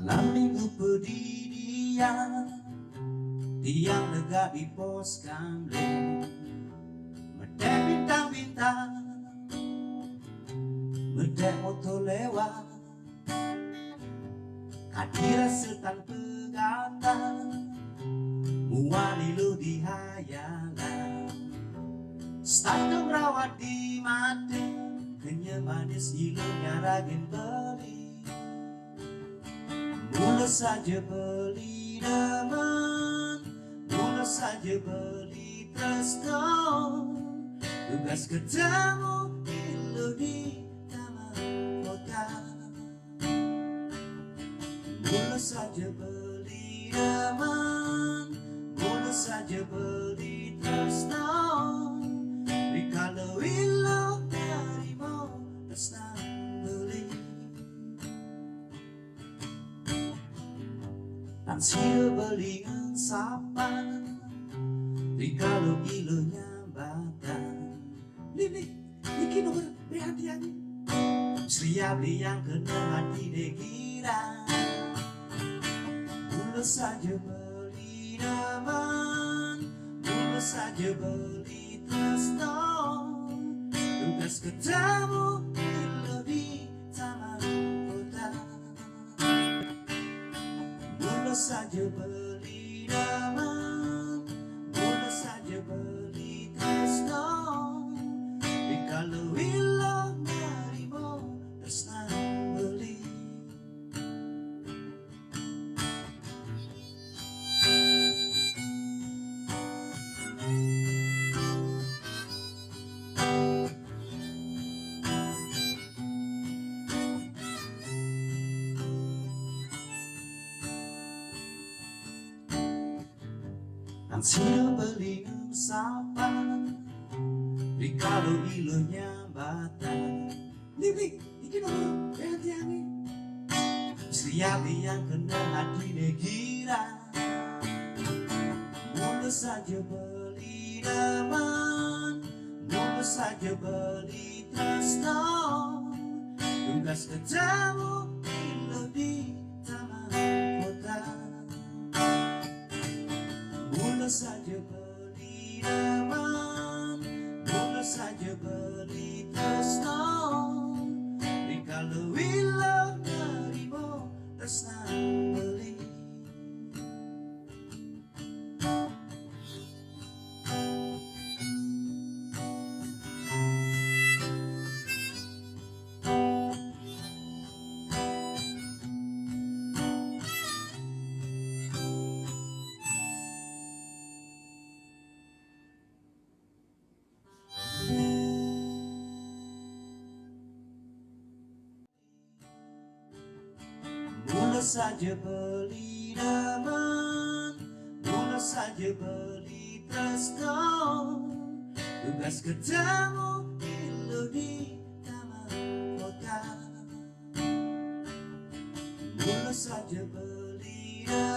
Malam minggu pedirian, tiang lega di pos kamling, medek bintang-bintang, medek motor lewat, kadira setan pegatan, muali lu di hayalan, start merawat di mati, kenyang manis ilunya ragin beli. Mula saja beli teman, mula saja beli tresno, tugas ketemu ilu di taman kota. Mula saja beli teman, mula saja beli tresno, kalau ilu dari mau tresno beli. Dan sila belingan sapan, kalau ilunya batang. Lili, iki nomor perhatian. Sria beli yang kena hati dekira. Mula saja beli teman, mula saja beli tresno, tugas ketemu ilu di taman kota. Mula saja beli teman, mula saja beli tresno, kalau ilu nerimo tresno beli. Dan sila belingan sapan, kalau ilunya batang. Libi, iki nomor perhatian. Siap yang kena hati negira. Mula saja beli teman, mula saja beli tresno, tugas ketemu ilu di taman kota. Mula saja beli teman, mula saja beli tresno, kalau ilu nerimo tresno beli. Mula saja beli teman, mula saja beli tresno, tugas ketemu ilu di taman kota. Mula saja beli teman,